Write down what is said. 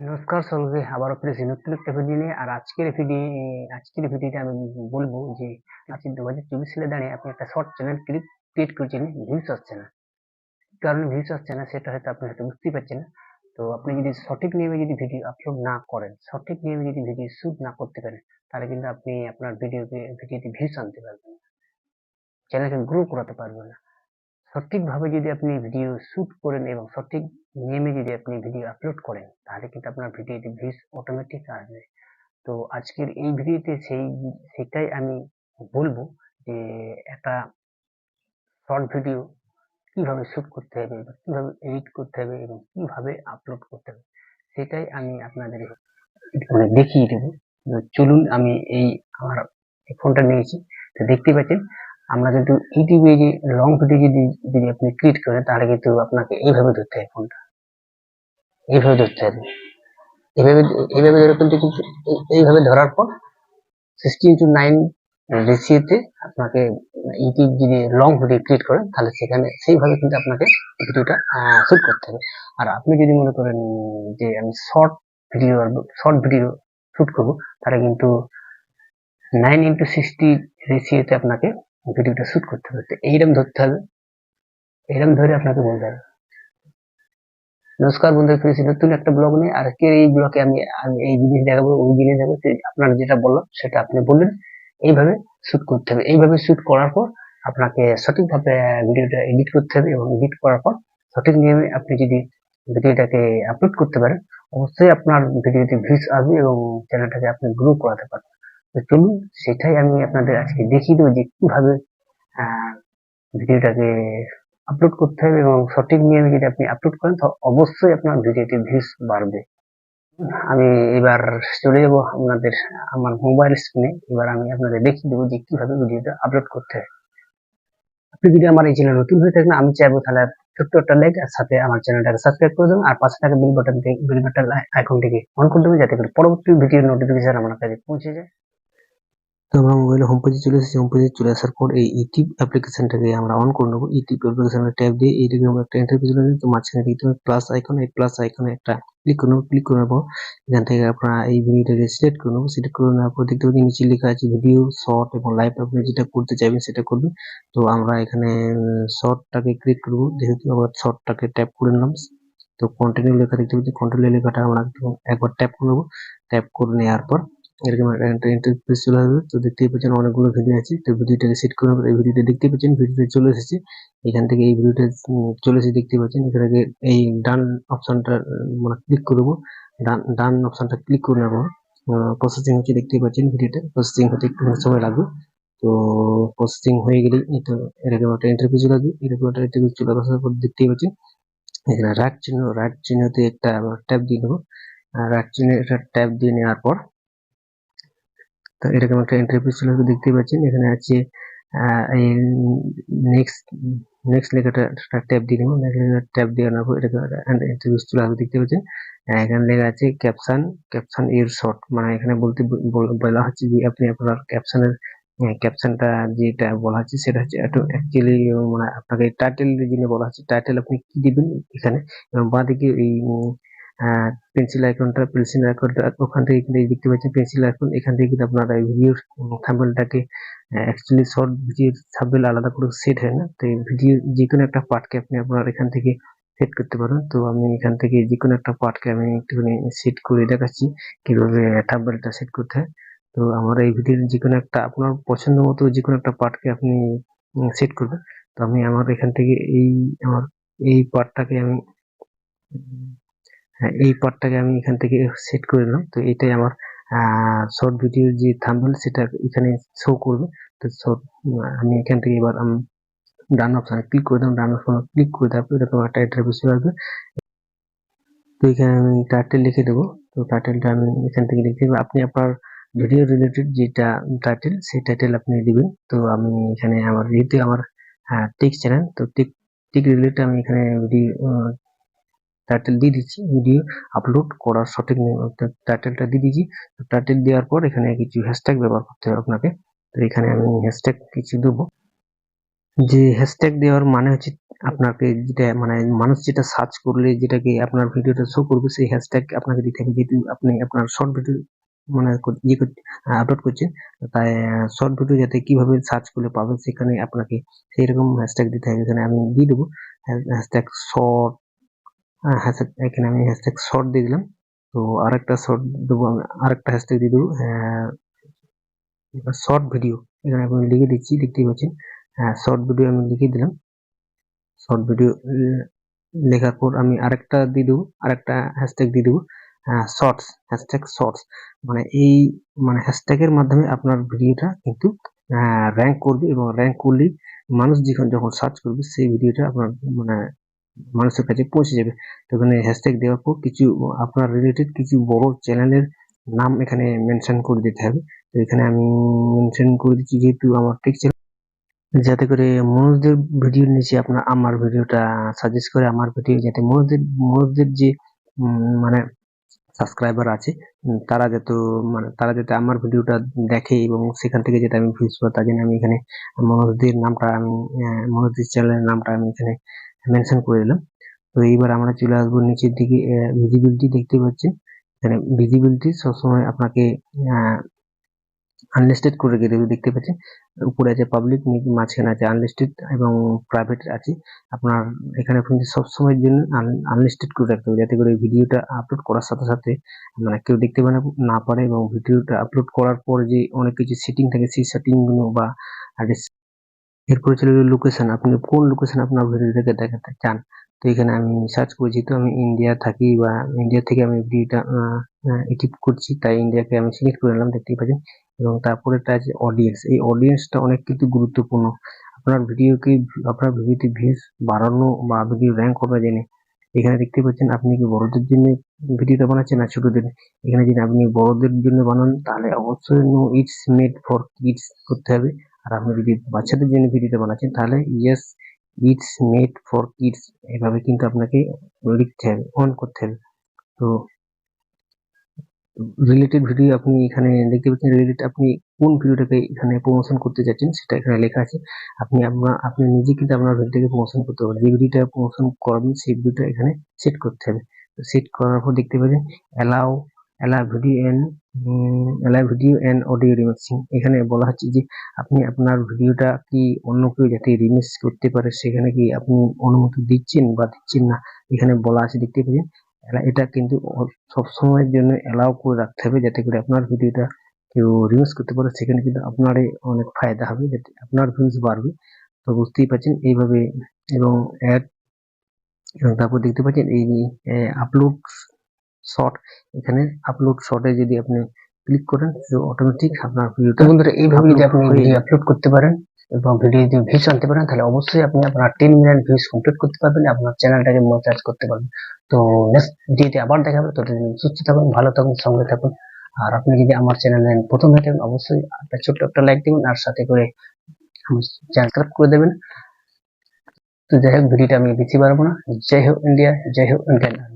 নমস্কার সকলকে, আবারও ফিরেছি নতুন একটা ভিডিও নিয়ে। আর আজকের ভিডিওতে আমি বলবো যে আপনি 2024 সালে দাঁড়িয়ে আপনি একটা শর্ট চ্যানেল ক্রিয়েট করেছেন, ভিউজ আসছে না। কি কারণে ভিউজ আসছে না সেটা হয়তো আপনি বুঝতেই পারছেন না। তো আপনি যদি সঠিক নিয়মে যদি ভিডিও আপলোড না করেন, সঠিক নিয়মে যদি ভিডিও শুট না করতে পারেন, তাহলে কিন্তু আপনি আপনার ভিডিওতে ভিউজ আনতে পারবেন না, চ্যানেলকে গ্রো করাতে পারবেন না। সঠিকভাবে যদি আপনি ভিডিও শুট করেন এবং সঠিক নিয়মে যদি আপনি ভিডিও আপলোড করেন, তাহলে কিন্তু আপনার ভিডিওতে ভিউজ অটোমেটিক আসবে। তো আজকের এই ভিডিওতে সেটাই আমি বলবো যে একটা শর্ট ভিডিও কিভাবে শুট করতে হবে বা কিভাবে এডিট করতে হবে এবং কিভাবে আপলোড করতে হবে, সেটাই আমি আপনাদের দেখিয়ে দেবো। তো চলুন, আমি আমার এই ফোনটা নিয়েছি। তো দেখতে পাচ্ছেন, আমরা কিন্তু ইউটিউবে যে লং ভিডিও যদি যদি আপনি ক্রিয়েট করেন, তাহলে কিন্তু আপনাকে এইভাবে ধরতে হবে, ফোনটা এইভাবে ধরতে হবে। এইভাবে এইভাবে ধরে কিন্তু এইভাবে ধরার পর 16:9 রেশিওতে আপনাকে ইউটিউব যদি লং ভিডিও ক্রিয়েট করেন, তাহলে সেখানে সেইভাবে কিন্তু আপনাকে ভিডিওটা শুট করতে হবে। আর আপনি যদি মনে করেন যে আমি শর্ট ভিডিও শুট করবো, তাহলে কিন্তু 9:60 রেশিওতে আপনাকে ভিডিওটা শুট করতে হবে। তো এইরকম ধরতে হবে, এইরকম ধরে আপনাকে বলতে হবে। নমস্কার বন্ধুরা, ফিরেছি নতুন একটা ব্লগ নিয়ে। আর আজকের এই ব্লগে আমি এই জিনিস দেখাবো, ওই জিনিস দেখাবো। আপনার যেটা বললাম সেটা আপনি বললেন, এইভাবে শুট করতে হবে। এইভাবে শুট করার পর আপনাকে সঠিকভাবে ভিডিওটা এডিট করতে হবে এবং এডিট করার পর সঠিক নিয়মে আপনি যদি ভিডিওটাকে আপলোড করতে পারেন, অবশ্যই আপনার ভিডিওতে ভিউজ আসবে এবং চ্যানেলটাকে আপনি গ্রো করাতে পারবেন। তো চলুন, সেটাই আমি আপনাদের আজকে দেখিয়ে দেবো যে কিভাবে আহ ভিডিওটাকে আপলোড করতে হবে এবং সঠিক নিয়মে যদি আপনি আপলোড করেন, তো অবশ্যই আপনার ভিডিওতে ভিউজ বাড়বে। আমি এবার চলে যাব আমার মোবাইল স্ক্রিনে। এবার আমি আপনাদের দেখিয়ে দেবো যে কিভাবে ভিডিওটা আপলোড করতে হয়। আপনি যদি আমার এই চ্যানেল নতুন হয়ে থাকেন, আমি চাইবো তাহলে ছোট্ট একটা লাইক আর সাথে আমার চ্যানেলটাকে সাবস্ক্রাইব করে দেবেন, আর পাশে থাকা বেল বাটন আইকনটিকে অন করে দেবেন, যাতে করে পরবর্তী ভিডিওর নোটিফিকেশন আমার কাছে পৌঁছে যায়। তো আমরা মোবাইলে হোম পেজে চলে এসেছি। হোম পেজে চলে আসার পর এই ইউটিউব অ্যাপ্লিকেশনটাকে আমরা অন করে নেবো। ইউটিউব অ্যাপ্লিকেশনের ট্যাব দিয়ে এইটাকে আমরা একটা ইন্টারফেস চলে আসবে। তো মাঝখানে দেখতে পাবেন প্লাস আইকন, এই প্লাস আইকনে একটা ক্লিক করে নেবো। ক্লিক করার পর এখান থেকে আপনারা এই ভিডিওটাকে সিলেক্ট করে নেবো। সিলেক্ট করে নেওয়ার পর দেখতে পাচ্ছেন নিচে লেখা আছে ভিডিও, শর্ট এবং লাইভ। আপনি যেটা করতে চাইবেন সেটা করবেন। তো আমরা এখানে শর্টটাকে ক্লিক করবো, যেহেতু আমরা শর্টটাকে ট্যাপ করে নিলাম। তো কন্টিনিউ লেখা দেখতে পাচ্ছি, কন্টিনিউ লেখাটা আমরা একবার ট্যাপ করে নেবো। ট্যাপ করে নেওয়ার পর এরকম একটা ইন্টারফেস চলে আসবে। তো দেখতেই পাচ্ছেন অনেকগুলো ভিডিও আছে। তো ভিডিওটাকে সেট করে এই ভিডিওটা দেখতে পাচ্ছেন, ভিডিওটা চলে এসেছে। এখান থেকে এই ভিডিওটা চলে এসে দেখতে পাচ্ছেন। এখানে এই ডান অপশনটা মানে ক্লিক করবো। ডান অপশনটা ক্লিক করে নেবো। প্রসেসিং হচ্ছে, দেখতেই পাচ্ছেন ভিডিওটা প্রসেসিং হতে একটু সময় লাগবে। তো প্রসেসিং হয়ে গেলে এরকম একটা ইন্টারফেস চলে আসবে। এরকম একটা ইন্টারফেস চলে আসার পর দেখতেই পাচ্ছেন এখানে রাইট চিহ্নতে একটা ট্যাপ দিয়ে নেবো। রাইট চিহ্নে একটা ট্যাপ দিয়ে নেওয়ার পর তো এরকম একটা ইন্টারফেস চলে আসবে। দেখতেই পাচ্ছেন এখানে আছে এই নেক্সট নেক্সট লেখাটা ট্যাপ দিয়ে নেবো। ট্যাপ দিয়ে নেওয়ার পর এরকম ইন্টারফেস চলে আসবে। দেখতে পাচ্ছেন এখানে লেখা আছে ক্যাপশন এর শর্ট, মানে এখানে বলা হচ্ছে যে আপনি আপনার ক্যাপশনটা যেটা বলা হচ্ছে সেটা হচ্ছে অ্যাকচুয়ালি মানে আপনাকে টাইটেল জন্য বলা হচ্ছে। টাইটেল আপনি কি দিবেন এখানে, এবং বাঁদিকে এই পেন্সিল আইকনটা ওখান থেকে কিন্তু দেখতে পাচ্ছেন পেন্সিল আইকন। এখান থেকে কিন্তু আপনারা এই ভিডিওর থাম্বনেলটাকে অ্যাকচুয়ালি শর্ট ভিডিওর থাম্বনেল আলাদা করে সেট হয় না। তো এই ভিডিও যে কোনো একটা পার্টকে আপনি আপনার এখান থেকে সেট করতে পারেন। তো আমি এখান থেকে যে কোনো একটা পার্টকে আমি একটুখানি সেট করে দেখাচ্ছি কিভাবে থাম্বনেলটা সেট করতে হয়। তো আমার এই ভিডিওর যে কোনো একটা আপনার পছন্দ মতো যে কোনো একটা পার্টকে আপনি সেট করবেন। তো আমি আমার এখান থেকে আমার এই পার্টটাকে আমি হ্যাঁ, এই পার্টটাকে আমি এখান থেকে সেট করে নিলাম। তো এটাই আমার শর্ট ভিডিওর যে থাম্বনেল সেটা এখানে শো করবে। তো আমি এখান থেকে এবার ডান অপশনে ক্লিক করে দিলাম। ডান অপশনে ক্লিক করে দেওয়ার পর এরকম একটা ইন্টারফেস চলে আসবে। তো এখানে আমি টাইটেল লিখে দেবো। তো টাইটেলটা আমি এখান থেকে লিখে দেবো। আপনি আপনার ভিডিও রিলেটেড যেটা টাইটেল, সেই টাইটেল আপনি দিবেন। তো আমি এখানে যেহেতু আমার টেক চ্যানেল, তো টেক রিলেটেড আমি এখানে ভিডিও টাইটেল দিয়ে দিচ্ছি। ভিডিও আপলোড করার সঠিক টাইটেলটা দিয়ে দিচ্ছি। টাইটেল দেওয়ার পর এখানে কিছু হ্যাশট্যাগ ব্যবহার করতে হবে আপনাকে। তো এখানে আমি হ্যাশট্যাগ কিছু দেবো। যে হ্যাশট্যাগ দেওয়ার মানে হচ্ছে আপনাকে যেটা মানে মানুষ যেটা সার্চ করলে যেটাকে আপনার ভিডিওটা শো করবে সেই হ্যাশট্যাগ আপনাকে দিতে হবে, যেহেতু আপনি আপনার শর্ট ভিডিও মানে আপলোড করছেন, তাই শর্ট ভিডিও যাতে কিভাবে সার্চ করলে পাবেন সেখানে আপনাকে সেই রকম হ্যাশট্যাগ দিতে হবে। এখানে আমি দিয়ে দেবো হ্যাশট্যাগ শর্ট, এখানে আমি হ্যাশট্যাগ শর্ট দিয়ে দিলাম। তো আরেকটা শর্ট দেবো, আরেকটা হ্যাশট্যাগ দিয়ে দেবো শর্ট ভিডিও। এখানে আমি লিখে দিচ্ছি, দেখতেই পাচ্ছেন শর্ট ভিডিও আমি লিখে দিলাম। শর্ট ভিডিও লেখার পর আমি আরেকটা দিয়ে দেবো, আরেকটা হ্যাশট্যাগ দিয়ে দেবো শর্টস, হ্যাশট্যাগ শর্টস। মানে এই মানে হ্যাশট্যাগের মাধ্যমে আপনার ভিডিওটা কিন্তু র্যাঙ্ক করবে, এবং র্যাঙ্ক করলেই মানুষ যখন সার্চ করবে সেই ভিডিওটা আপনার মানে মানুষের কাছে পৌঁছে যাবে। তো এখানে হ্যাশট্যাগ দেওয়ার পর কিছু আপনার রিলেটেড কিছু বড় চ্যানেলের নাম এখানে মেনশন করে দিতে হবে। তো এখানে আমি মেনশন করে দিচ্ছি, যেহেতু আমার টেক্সট, যাতে করে মানুষদের ভিডিওর নিচে আপনার আমার ভিডিওটা সাজেস্ট করে, আমার ভিডিও যাতে মানুষদের যে মানে সাবস্ক্রাইবার আছে তারা যাতে আমার ভিডিওটা দেখে এবং সেখান থেকে যাতে আমি ভিউজ পাই, তার জন্য আমি এখানে মনোজদের চ্যানেলের নামটা আমি এখানে মেনশন করে দিলাম। তো এইবার আমরা চলে আসবো নিচের দিকে, ভিজিবিলিটি দেখতে পাচ্ছেন। এখানে ভিজিবিলিটি সবসময় আপনাকে আনলিস্টেড করে রেখে দেবে, দেখতে পাচ্ছেন উপরে আছে পাবলিক, মাঝখানে আছে আনলিস্টেড এবং প্রাইভেট আছে। আপনার এখানে কিন্তু সবসময়ের জন্য আনলিস্টেড করে রাখতে হবে, যাতে করে ভিডিওটা আপলোড করার সাথে সাথে মানে কেউ দেখতে না পারে, এবং ভিডিওটা আপলোড করার পর যে অনেক কিছু সেটিং থাকে সেই সেটিংগুলো বা এরপরে চলে গেল লোকেশন, আপনি কোন লোকেশন আপনার ভিডিওটাকে দেখাতে চান। তো এখানে আমি সার্চ করেছি, তো আমি ইন্ডিয়া থাকি বা ইন্ডিয়া থেকে আমি ভিডিওটা এডিট করছি, তাই ইন্ডিয়াকে আমি সিলেক্ট করে নিলাম, দেখতেই পাচ্ছেন। এবং তারপরেটা আছে অডিয়েন্স। এই অডিয়েন্সটা অনেক কিন্তু গুরুত্বপূর্ণ আপনার ভিডিওতে ভিউজ বাড়ানো বা ভিডিও র্যাঙ্ক করবে জেনে। এখানে দেখতে পাচ্ছেন আপনি কি বড়দের জন্য ভিডিওটা বানাচ্ছেন না ছোটদের। এখানে যদি আপনি বড়দের জন্য বানান তাহলে অবশ্যই no it's made for kids করতে হবে, আর আপনি যদি বাচ্চাদের জন্য ভিডিওটা বানাচ্ছেন তাহলে yes it's made for kids এভাবে কিন্তু আপনাকে লিখতে হবে, অন করতে হবে। তো রিলেটেড ভিডিও আপনি এখানে দেখতে পাচ্ছেন, আপনি কোন ভিডিওটাকে এখানে প্রমোশন করতে যাচ্ছেন সেটা এখানে লেখা আছে। আপনি নিজে কিন্তু আপনার ভিডিওটাকে প্রমোশন করতে পারবেন, যে ভিডিওটা প্রমোশন করবেন সেই ভিডিওটা এখানে সেট করতে হবে। তো সেট করার পর দেখতে পাচ্ছেন allow video and audio remixing. এখানে বলা হচ্ছে যে আপনি আপনার ভিডিওটা কি অন্য কেউ যাতে রিমিক্স করতে পারে সেখানে কি আপনি অনুমতি দিচ্ছেন বা দিচ্ছেন না, এখানে বলা আছে, দেখতে পাচ্ছেন। এটা কিন্তু সবসময়ের জন্য অ্যালাউ করে রাখতে হবে, যাতে করে আপনার ভিডিওটা কেউ রিমিক্স করতে পারে, সেখানে কিন্তু আপনারই অনেক ফায়দা হবে, যাতে আপনার ভিউজ বাড়বে। তো বুঝতেই পারছেন এইভাবে। এবং তারপর দেখতে পাচ্ছেন এই আপলোড শর্ট, এখানে আপলোড শর্টে যদি আপনি ক্লিক করেন তো অটোমেটিক আপনার ভিডিওটা, বন্ধুরা এইভাবে যদি আপনি ভিডিও আপলোড করতে পারেন এবং ভিডিও যদি ভিউজ আনতে পারেন তাহলে অবশ্যই আপনি আপনার 10 মিলিয়ন ভিউজ কমপ্লিট করতে পারবেন, আপনার চ্যানেলটাকে মনিটাইজ করতে পারবেন। তো নেক্সট ভিডিওতে আবার দেখা হবে, ততদিন সুস্থ থাকুন, ভালো থাকুন, সঙ্গে থাকুন। আর আপনি যদি আমার চ্যানেলে প্রথম হয়ে থাকেন অবশ্যই একটা ছোট্ট একটা লাইক দিবেন আর সাথে করে সাবস্ক্রাইব করে দেবেন। তো যাই হোক ভিডিওটা আমি বেশি বাড়াবো না। জয় হোক ইন্ডিয়া, জয় হোক ইন্ডিয়া।